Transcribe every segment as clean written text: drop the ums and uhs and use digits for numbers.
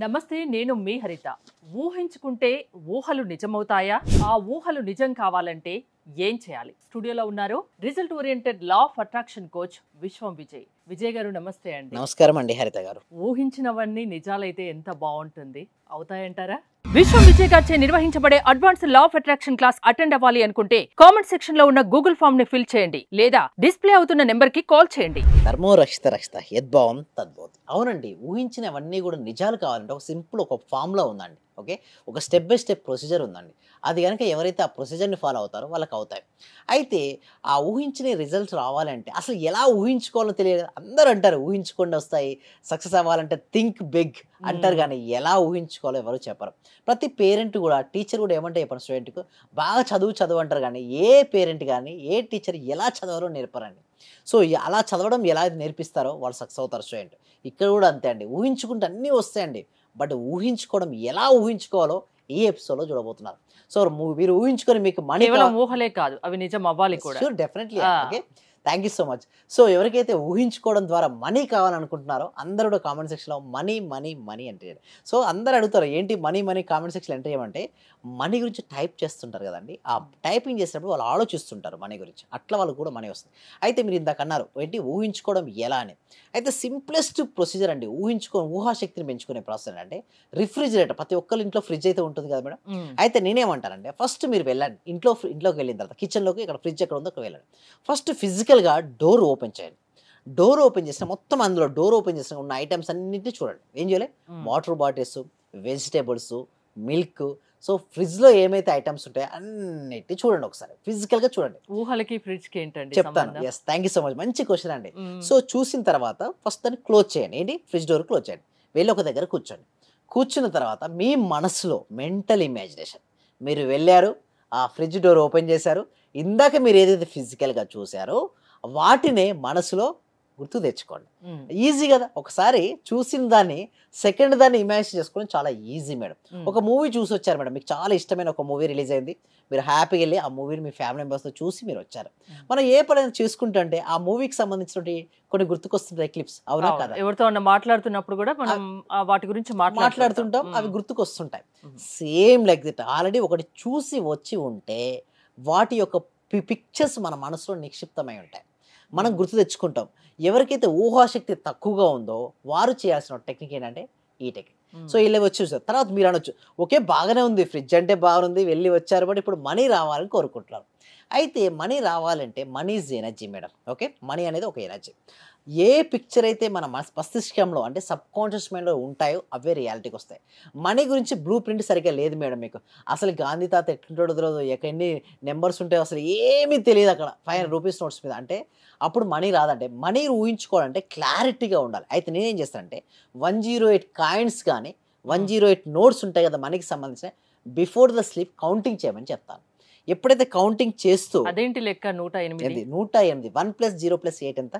నమస్తే, నేను మీ హరిత. ఊహించుకుంటే ఊహలు నిజమవుతాయా? ఆ ఊహలు నిజం కావాలంటే ఏం చేయాలి? స్టూడియోలో ఉన్నారు result oriented law of attraction coach విశ్వం విజయ్. విజయ్ గారు నమస్తే అండి. నమస్కారం అండి హరిత గారు. ఊహించినవన్నీ నిజాలైతే ఎంత బాగుంటుంది, అవుతాయంటారా? విశ్వం విజయ్ గారిచే నిర్వహించబడే advance law of attraction class attend అవ్వాలి అనుకుంటే కామెంట్ సెక్షన్ లో ఉన్న గూగుల్ ఫామ్ ని ఫిల్ చేయండి, లేదా డిస్ప్లే అవుతున్న నెంబర్ కి కాల్ చేయండి. ధర్మో రక్షిత రక్షిత యద్భావం తద్భవతి. అవునండి, ఊహించినవన్నీ కూడా నిజాలు కావాలంటే ఒక సింపుల్ ఒక ఫామ్లో ఉందండి. ఓకే, ఒక స్టెప్ బై స్టెప్ ప్రొసీజర్ ఉందండి. అది కనుక ఎవరైతే ఆ ప్రొసీజర్ని ఫాలో అవుతారో వాళ్ళకి అవుతాయి. అయితే ఆ ఊహించిన రిజల్ట్స్ రావాలంటే అసలు ఎలా ఊహించుకోవాలో తెలియదు. అందరూ అంటారు ఊహించుకొని వస్తాయి, సక్సెస్ అవ్వాలంటే థింక్ బిగ్ అంటారు, కానీ ఎలా ఊహించుకోవాలో ఎవరు చెప్పరు. ప్రతి పేరెంట్ కూడా, టీచర్ కూడా ఏమంటే చెప్పారు స్టూడెంట్కు, బాగా చదువు అంటారు, కానీ ఏ పేరెంట్ కానీ ఏ టీచర్ ఎలా చదవాలో నేర్పరండి. సో అలా చదవడం ఎలా నేర్పిస్తారో వాళ్ళు సక్సెస్ అవుతారు స్టూడెంట్. ఇక్కడ కూడా అంతే అండి, ఊహించుకుంటే అన్నీ వస్తాయండి. బట్ ఊహించుకోవడం ఎలా ఊహించుకోవాలో ఈ ఎపిసోడ్లో చూడబోతున్నారు. సో మీరు ఊహించుకొని మీకు మనీ కేవలం ఊహలే కాదు, అవి నిజం అవ్వాలి కూడా. Sure, definitely. Okay, thank you so much. So ఎవరికైతే ఊహించుకోవడం ద్వారా మనీ కావాలనుకుంటున్నారో అందరూ కూడా కామెంట్ సెక్షన్లో మనీ మనీ మనీ అంటే, సో అందరూ అడుగుతారు ఏంటి మనీ మనీ కామెంట్ సెక్షన్లో ఎంటర్ చేయమంటే, మనీ గురించి టైప్ చేస్తుంటారు కదండి. ఆ టైపింగ్ చేసినప్పుడు వాళ్ళు ఆలోచిస్తుంటారు మనీ గురించి, అట్లా వాళ్ళకు కూడా మనీ వస్తుంది. అయితే మీరు ఇందాక అన్నారు ఏంటి ఊహించుకోవడం ఎలా అని. అయితే సింప్లెస్ట్ ప్రొసీజర్ అండి ఊహాశక్తిని పెంచుకునే ప్రాసెస్ అంటే రిఫ్రిజిరేటర్. ప్రతి ఒక్కరి ఇంట్లో ఫ్రిడ్జ్ అయితే ఉంటుంది కదా మేడం. అయితే నేనేమంటానంటే ఫస్ట్ మీరు వెళ్ళండి, ఇంట్లోకి వెళ్ళిన తర్వాత కిచెన్లోకి, ఇక్కడ ఫ్రిడ్జ్ ఎక్కడ ఉందో అక్కడ వెళ్ళండి. ఫస్ట్ ఫిజికల్గా డోర్ ఓపెన్ చేయండి. డోర్ ఓపెన్ చేసిన మొత్తం అందులో డోర్ ఓపెన్ చేసిన ఉన్న ఐటమ్స్ అన్నింటినీ చూడండి. ఏం చేయాలి, water bottles, vegetables, milk. So ఫ్రిడ్జ్లో ఏమైతే ఐటమ్స్ ఉంటాయో అన్నిటి చూడండి, ఒకసారి ఫిజికల్గా చూడండి. ఊహలకి ఫ్రిడ్జ్ కి ఏంటండి చెప్తాను. సంబంధం? Yes, thank you so much, మంచి క్వశ్చన్ అండి. సో చూసిన తర్వాత ఫస్ట్ దాన్ని క్లోజ్ చేయండి. ఏంటి, ఫ్రిడ్జ్ డోర్ క్లోజ్ చేయండి. వెళ్ళి ఒక దగ్గర కూర్చోండి. కూర్చున్న తర్వాత మీ మనసులో మెంటల్ ఇమాజినేషన్, మీరు వెళ్ళారు, ఆ ఫ్రిడ్జ్ డోర్ ఓపెన్ చేశారు, ఇందాక మీరు ఏదైతే ఫిజికల్గా చూశారో వాటినే మనసులో గుర్తు తెచ్చుకోండి. ఈజీ కదా, ఒకసారి చూసిన దాన్ని సెకండ్ దాన్ని ఇమాజిన్ చేసుకోవడం చాలా ఈజీ మేడం. ఒక మూవీ చూసి వచ్చారు మేడం, మీకు చాలా ఇష్టమైన ఒక మూవీ రిలీజ్ అయింది, మీరు హ్యాపీగా వెళ్ళి ఆ మూవీని మీ ఫ్యామిలీ మెంబర్స్తో చూసి మీరు వచ్చారు. మనం ఏ పని చూసుకుంటే ఆ మూవీకి సంబంధించినటువంటి కొన్ని గుర్తుకొస్తుంటాయి క్లిప్స్, అవునా కదా? ఎవరితో మాట్లాడుతున్నప్పుడు కూడా మనం వాటి గురించి మాట్లాడుతుంటాం, అవి గుర్తుకొస్తుంటాయి. సేమ్ లైక్ దిట్, ఆల్రెడీ ఒకటి చూసి వచ్చి ఉంటే వాటి యొక్క పిక్చర్స్ మన మనసులో నిక్షిప్తమై ఉంటాయి, మనం గుర్తు తెచ్చుకుంటాం. ఎవరికైతే ఊహాశక్తి తక్కువగా ఉందో వారు చేయాల్సిన టెక్నిక్ ఏంటంటే ఈ టెక్నిక్. సో ఇలా వచ్చి చూసారు, తర్వాత మీరు అనొచ్చు ఓకే బాగానే ఉంది, ఫ్రిడ్జ్ అంటే బాగుంది, వెళ్ళి వచ్చారు, బట్ ఇప్పుడు మనీ రావాలని కోరుకుంటున్నారు. అయితే మనీ రావాలంటే money is energy madam. Okay, money అనేది ఒక ఎనర్జీ. ఏ పిక్చర్ అయితే మన మస్తిష్కంలో అంటే సబ్ కాన్షియస్ మైండ్లో ఉంటాయో అవే రియాలిటీకి వస్తాయి. మనీ గురించి బ్లూ ప్రింట్ సరిగ్గా లేదు మేడం మీకు. అసలు గాంధీ తాత ఎట్లుంటాడో తెలియదు, ఎన్ని నెంబర్స్ ఉంటాయో అసలు ఏమీ తెలియదు అక్కడ 500 రూపీస్ నోట్స్ మీద. అంటే అప్పుడు మనీ రాదంటే, మనీ ఊహించుకోవాలంటే క్లారిటీగా ఉండాలి. అయితే నేనేం చేస్తానంటే 108 కాయిన్స్ కానీ 108 నోట్స్ ఉంటాయి కదా మనీకి సంబంధించిన, బిఫోర్ ద స్లీప్ కౌంటింగ్ చేయమని చెప్తాను. ఎప్పుడైతే కౌంటింగ్ చేస్తూ, అదేంటి లెక్క 108 1 + 0 + 8 ఎంత?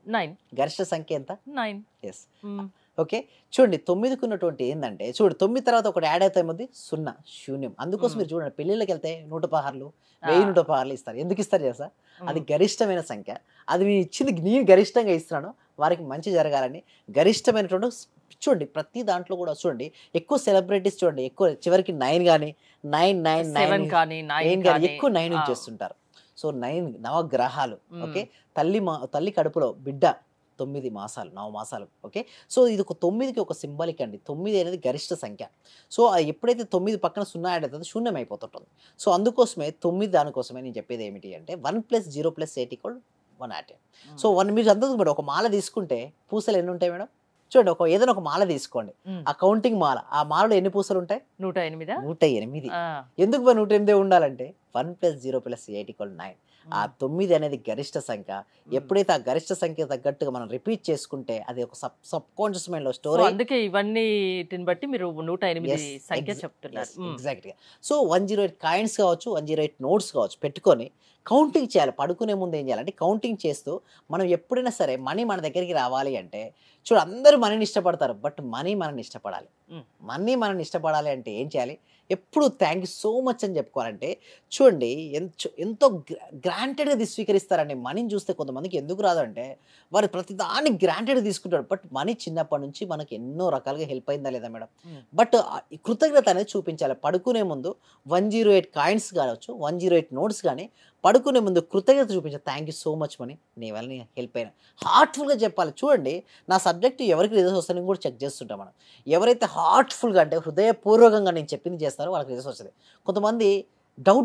9. గరిష్ట సంఖ్య ఎంత? 9. ఎస్. ఓకే, చూడండి 9కు ఉన్నటువంటి ఏంటంటే, చూడు 9 తర్వాత ఒకటి యాడ్ అవుతాయి మధ్య 0, శూన్యం. అందుకోసం మీరు చూడండి, పెళ్ళిళ్ళకి వెళ్తే 116, 1000 ఇస్తారు. ఎందుకు ఇస్తారు చేస్తా, అది గరిష్టమైన సంఖ్య. అది నేను ఇచ్చింది, నేను గరిష్టంగా ఇస్తున్నాను, వారికి మంచి జరగాలని గరిష్టమైనటువంటి. చూడండి ప్రతి దాంట్లో కూడా చూడండి, ఎక్కువ సెలబ్రిటీస్ చూడండి, ఎక్కువ చివరికి 9 కానీ 9 కానీ 9 ఎక్కువ 9 యూజ్ చేస్తుంటారు. సో 9 నవగ్రహాలు. ఓకే, తల్లి కడుపులో బిడ్డ 9 మాసాలు, 9 మాసాలు. ఓకే, సో ఇది ఒక 9కి ఒక సింబాలిక్ అండి. 9 అనేది గరిష్ట సంఖ్య. సో ఎప్పుడైతే 9 పక్కన 0 యాడ్ అవుతుందో శూన్యం అయిపోతుంటుంది. సో అందుకోసమే 9 దానికోసమే నేను చెప్పేది ఏమిటి అంటే 1 + 0 + 8 = 108. సో మీరు అందరూ మేడం ఒక మాల తీసుకుంటే పూసలు ఎన్ని ఉంటాయి మేడం? చూడండి, ఏదైనా ఒక మాల తీసుకోండి, ఆ కౌంటింగ్ మాల, ఆ మాలలో ఎన్ని పూసలు ఉంటాయి? 108. ఎందుకు 108 ఉండాలంటే 1 + 0 + 8 = 9. ఆ 9 అనేది గరిష్ట సంఖ్య. ఎప్పుడైతే ఆ గరిష్ట సంఖ్య తగ్గట్టుగా మనం రిపీట్ చేసుకుంటే అది ఒక సబ్ కాన్షియస్ మైండ్ లో స్టోర్. అందుకే ఇవన్నీ బట్టి మీరు 108 సంఖ్య చెప్తున్నారు. ఎగ్జాక్ట్గా. సో 108 కాయిన్స్ కావచ్చు, 108 నోట్స్ కావచ్చు పెట్టుకొని కౌంటింగ్ చేయాలి. పడుకునే ముందు ఏం చేయాలంటే కౌంటింగ్ చేస్తూ మనం ఎప్పుడైనా సరే మనీ మన దగ్గరికి రావాలి అంటే చూడు అందరూ మనీని ఇష్టపడతారు. బట్ మనీ మనల్ని ఇష్టపడాలి. హ్మ్. మనీ మనల్ని ఇష్టపడాలి అంటే ఏం చేయాలి? ఎప్పుడు థ్యాంక్ యూ సో మచ్ అని చెప్పుకోవాలంటే చూడండి ఎంతో గ్రాంటెడ్‌గా స్వీకరిస్తారండి. మనీని చూస్తే కొంతమందికి ఎందుకు రాదంటే వారు ప్రతిదాన్ని గ్రాంటెడ్‌గా తీసుకుంటారు. బట్ మనీ చిన్నప్పటి నుంచి మనకు ఎన్నో రకాలుగా హెల్ప్ అయిందా లేదా మేడం? హ్మ్. బట్ ఈ కృతజ్ఞత అనేది చూపించాలి. పడుకునే ముందు 108 కాయిన్స్ కావచ్చు, 108 నోట్స్ గాని పడుకునే ముందు కృతజ్ఞత చూపించాలి. Thank you so much money. నీ వల్ల నేను హెల్ప్ అయినా. హార్ట్‌ఫుల్‌గా చెప్పాలి. చూడండి నా సబ్జెక్ట్ ఎవరికి రిజల్ట్స్ వస్తాయని కూడా చెక్ చేస్తుంటాం మనం. ఎవరైతే హార్ట్‌ఫుల్‌గా అంటే హృదయపూర్వకంగా నేను చెప్పింది చేస్తారో వాళ్ళకి రిజల్ట్స్ వస్తది. కొంతమంది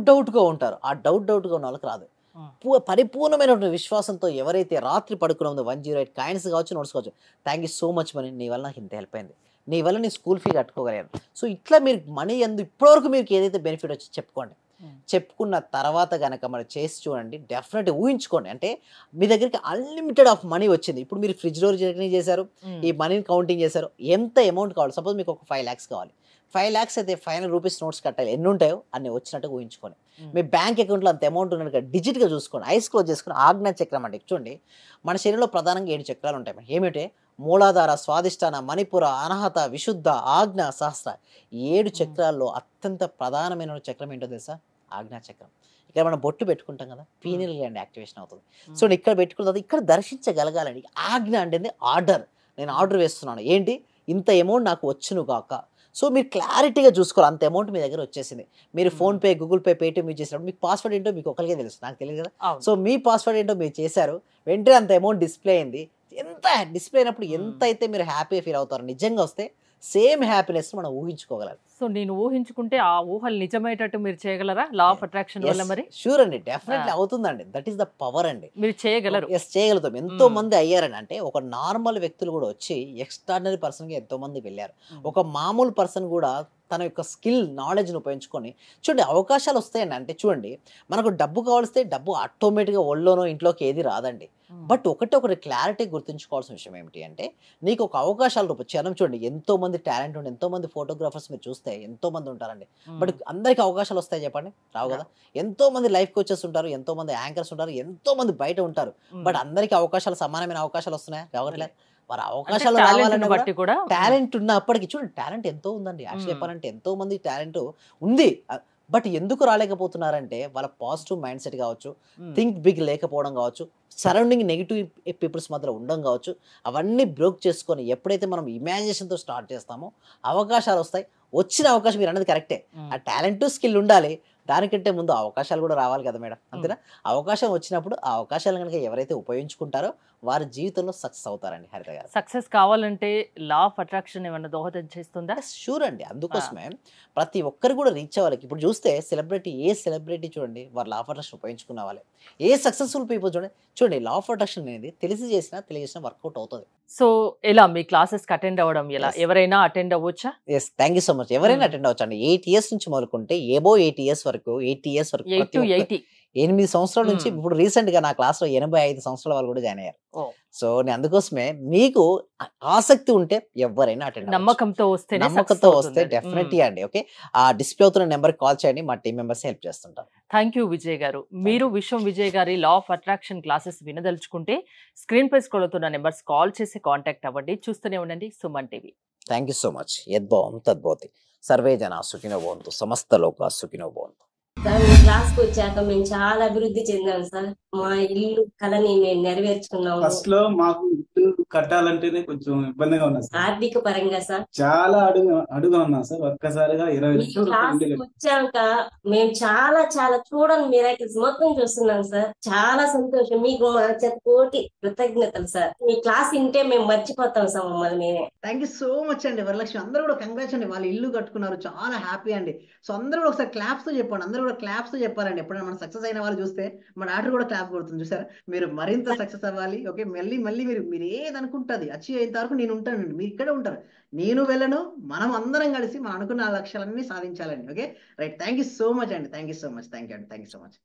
డౌట్‌గా ఉంటారు. ఆ డౌట్‌గా ఉన్న వాళ్ళకి రాదు. హ్మ్. పరిపూర్ణమైనటువంటి విశ్వాసంతో ఎవరైతే రాత్రి పడుకునే ముందు 108 కాయిన్స్ కావచ్చు, నోట్స్ కావచ్చు. Thank you so much money. నీ వల్ల నాకు ఇంత హెల్ప్ అయింది. నీ వల్ల నేను స్కూల్ ఫీ కట్టుకోగలిగాను. సో ఇట్లా మీరు మనీ ఇప్పటివరకు మీకు ఏదైతే బెనిఫిట్ వచ్చిందో చెప్పుకోండి. హ్మ్. చెప్పుకున్న తర్వాత గనక మరి చేసి చూడండి. డెఫినెట్‌గా ఊహించుకోండి. అంటే మీ దగ్గరికి అన్‌లిమిటెడ్ ఆఫ్ మనీ వచ్చింది. ఇప్పుడు మీరు ఫ్రిడ్జ్‌లో జర్నీ చేశారు. హ్మ్. ఈ మనీని కౌంటింగ్ చేశారు. ఎంత అమౌంట్ కావాలి? సపోజ్ మీకు ఒక 5,00,000 కావాలి. 5,00,000 అయితే రూ. 500 నోట్స్ కట్టాలి. ఎన్ని ఉంటాయో అన్ని వచ్చినట్టుగా ఊహించుకోండి. హ్మ్. మీ బ్యాంక్ అకౌంట్‌లో అంత అమౌంట్ ఉన్నట్టుగా డిజిట్‌గా చూసుకోండి. ఐస్ క్లోజ్ చేసుకొని ఆజ్ఞా చక్రం అండి. చూడండి మన శరీరంలో ప్రధానంగా 7 చక్రాలు ఉంటాయి. ఏమిటి? మూలాధార, స్వాదిష్టాన, మణిపుర, అనాహత, విశుద్ధ, ఆజ్ఞ, సహస్ర. 7 హ్మ్. చక్రాల్లో అత్యంత ప్రధానమైన చక్రం ఏంటో తెలుసా? ఆజ్ఞా చక్రం. ఇక్కడ మనం బొట్టు పెట్టుకుంటాం కదా! హ్మ్. పీనియల్ గ్లాండ్ యాక్టివేషన్ అవుతుంది. సో, హ్మ్. ఇక్కడ పెట్టుకున్న తర్వాత ఇక్కడ దర్శించగలగాలండి. ఆజ్ఞ అంటేనే ఆర్డర్. నేను హ్మ్. ఆర్డర్ వేస్తున్నాను. ఏంటి? ఇంత అమౌంట్ నాకు వచ్చును గాక. సో, మీరు క్లారిటీగా చూసుకోవాలి. అంత అమౌంట్ మీ దగ్గర వచ్చేసింది. మీరు హ్మ్. PhonePe, Google pay, Paytm use చేసినప్పుడు మీకు పాస్వర్డ్ ఏంటో మీకు ఒక్కళ్ళకే తెలుసు. నాకు తెలియదు కదా! అవును. సో, మీ పాస్వర్డ్ ఏంటో మీరు చేశారు. వెంటనే అంత అమౌంట్ డిస్‌ప్లే అయింది. ఎంత డిస్‌ప్లే అయినప్పుడు హ్మ్. ఎంతైతే మీరు హ్యాపీగా ఫీల్ అవుతారో నిజంగా వస్తే సేమ్ హ్యాపీనెస్‌ని మనం ఊహించుకోగలం. సో, నేను ఊహించుకుంటే ఆ ఊహలు నిజమయ్యేటట్టు మీరు చేయగలరా? లా ఆఫ్ అట్రాక్షన్ వల్ల యెస్. మరి? ష్యూర్ అండి. ఆ! డెఫినెట్‌లీ అవుతుందండి. దట్ ఈస్ ద పవర్ అండి. మీరు చేయగలరు. యెస్ చేయగలుగుతాం. హ్మ్. ఎంతోమంది అయ్యారండి. అంటే ఒక నార్మల్ వ్యక్తులు గూడా వచ్చి ఎక్స్‌ట్రార్డినరీ పర్సన్‌గా ఎంతోమంది వెళ్లారు. హ్మ్. ఒక మామూలు పర్సన్ గూడా తన యొక్క స్కిల్, నాలెడ్జ్‌ని ఉపయోగించుకొని చూడండి అవకాశాలు వస్తాయండి. అంటే చూడండి మనకు డబ్బు కావలిస్తే డబ్బు ఆటోమేటిక్‌గా ఒళ్ళోనో, ఇంట్లోకి ఏది రాదండి. హ్మ్. బట్ ఒకటి క్లారిటీ గుర్తుంచుకోవాల్సిన విషయం ఏమిటి అంటే నీకు ఒక అవకాశాల క్షణం చూడండి ఎంతోమంది టాలెంట్ ఉండి ఎంతోమంది ఫోటోగ్రాఫర్స్ మీరు చూస్తే ఎంతోమంది ఉంటారండి. బట్ హ్మ్. అందరికి అవకాశాలు వస్తాయి చెప్పండి? రావు కదా! రావు. ఎంతోమంది లైఫ్ కోచెస్ ఉంటారు. ఎంతోమంది యాంకర్స్ ఉంటారు. ఎంతోమంది బయట ఉంటారు. హ్మ్. బట్ అందరికి అవకాశాలు సమానమైన అవకాశాలు వస్తున్నాయా? రావట్లేదు. మరి అంటే అవకాశాలు టాలెంట్‌ని రావాలన్నా కూడా బట్టి కూడా హ్మ్. టాలెంట్ ఉన్నప్పటికి చూడండి టాలెంట్ ఎంతో ఉందండి. యాక్చువల్లీ హ్మ్. చెప్పాలంటే ఎంతోమంది టాలెంట్ ఉంది. బట్ ఎందుకు రాలేకపోతున్నారంటే వాళ్ళ పాజిటివ్ మైండ్ సెట్ కావచ్చు, హ్మ్. థింక్ బిగ్ లేకపోవడం కావచ్చు, సరౌండింగ్ నెగెటివ్ పీపుల్స్ మధ్యలో ఉండడం కావచ్చు. అవన్నీ బ్రోక్ చేసుకొని ఎప్పుడైతే మనం ఇమాజినేషన్‌తో స్టార్ట్ చేస్తామో అవకాశాలు వస్తాయి. వచ్చిన అవకాశం మీరన్నది కరెక్టే. హ్మ్. ఆ టాలెంటు, స్కిల్ ఉండాలి. దానికంటే ముందు అవకాశాలు కూడా రావాలి కదా మేడం. హ్మ్. అంతేనా? అవకాశం వచ్చినప్పుడు ఆ అవకాశాలను గనుక ఎవరైతే ఉపయోగించుకుంటారో వారి జీవితంలో సక్సెస్ అవుతారండి హరిత గారు. సక్సెస్ కావాలంటే లా ఆఫ్ అట్రాక్షన్ ఏమన్నా దోహదం చేస్తుందా? యెస్. ష్యూర్ అండి. ఆ! అందుకోసమే ప్రతి ఒక్కరు కూడా రీచ్ అవ్వాలి. ఇప్పుడు చూస్తే ఏ సెలబ్రిటీ చూడండి వారు లా ఆఫ్ అట్రాక్షన్ ఉపయోగించుకున్న వాళ్ళే. ఏ సక్సెస్‌ఫుల్ పీపుల్ చూడండి లా ఆఫ్ అట్రాక్షన్ అనేది తెలిసి చేసినా, తెలియజేసినా వర్కౌట్ అవుతది. సో, ఎలా మీ క్లాసెస్‌కి అటెండ్ అవ్వడం ఎలా? యెస్. ఎవరైనా అటెండ్ అవ్వొచ్చా? Yes. Thank you so much. ఎవరైనా హ్మ్. అటెండ్ అవ్వచ్చండి. 8 ఇయర్స్ నుంచి మొదలుకుంటే అబోవ్ 8 ఇయర్స్ వరకు 8 ప్రతి టు ఒక్క 80. 8 సంవత్సరాల నుంచి హ్మ్. ఇప్పుడు రీసెంట్‌గా నా క్లాస్‌లో 85 సంవత్సరాల వాళ్ళు కూడా జాయిన్ అయ్యారు. ఓహ్! సో, నేను అందుకోసమే మీకు ఆసక్తి ఉంటే ఎవ్వరైనా అటెండ్ అవ్వచ్చు. నమ్మకంతో వస్తేనే సక్సెస్ నమ్మకంతో వస్తే అవుతుందది. హ్మ్. డెఫినెట్‌లీ అండి. ఓకే. ఆ డిస్‌ప్లే అవుతున్న నంబర్‌కి కాల్ చేయండి. మా టీమ్ మెంబర్స్ హెల్ప్ చేస్తుంటారు. థాంక్ యూ విజయ్ గారు. థాంక్ మీరు యూ. విశ్వం విజయ్ గారి లా ఆఫ్ అట్రాక్షన్ క్లాసెస్ వినదలుచుకుంటే స్క్రీన్‌పై స్క్రోల్ అవుతున్న నంబర్స్ కాల్ చేసి కాంటాక్ట్ అవ్వండి. చూస్తూనే ఉండండి Suman TV. Thank you so much. యద్భవం తద్భవతి. సర్వే జనా సుఖినో భవంతు. సమస్త లోకా సుఖినో భవంతు. సార్ మీ క్లాస్‌కొచ్చాక మేము చాలా అభివృద్ధి చెందాం సార్. మా ఇల్లు కలని మేము నెరవేర్చుకున్నాము. ఫస్ట్‌లో మాకు ఇల్లు కట్టాలంటేనే కొంచెం ఇబ్బందిగా ఉన్నది సార్. ఆర్థిక పరంగా సార్. చాలా అడుగుగా ఉన్నాం సార్. ఒక్కసారిగా 20 మీ లక్షల రూపాయలు ఇల్లు కట్టాం. క్లాస్‌కొచ్చాక మేము చాలా చూడని మిరాకిల్స్ మొత్తం చూస్తున్నాం సార్. చాలా సంతోషం. మీకు మా కోటి కృతజ్ఞతలు సార్. మీ క్లాస్ ఇంటే మేము మర్చిపోతాం సార్ మమ్మల్ని మేమే. థ్యాంక్ యూ సో మచ్ అండి వరలక్ష్మి. అందరూ కూడా కంగ్రాట్స్ అండి. వాళ్ళు ఇల్లు కట్టుకున్నారు. చాలా హ్యాపీ అండి. సో, అందరూ కూడా ఒకసారి క్లాప్స్‌తో చెప్పండి. అందరూ కూడా క్లాప్స్‌తో చెప్పాలండి. ఎప్పుడైనా మనం సక్సెస్ అయిన వాళ్ళు చూస్తే మా డాటర్ కూడా క్లాప్ కొడుతుంది చూసారా? మీరు మరింత సక్సెస్ అవ్వాలి. ఓకే. మళ్ళీ మీరు ఏదనుకుంటే అది అచీవ్ అయ్యేంత వరకు నేను ఉంటానండి. మీరు ఇక్కడే ఉంటారు. నేను వెళ్ళను. మనం అందరం కలిసి మనం అనుకున్న ఆ లక్ష్యాలన్నీ సాధించాలండి. Okay. Right. Thank you so much అండి. Thank you so much. Thank you అండి. Thank you so much.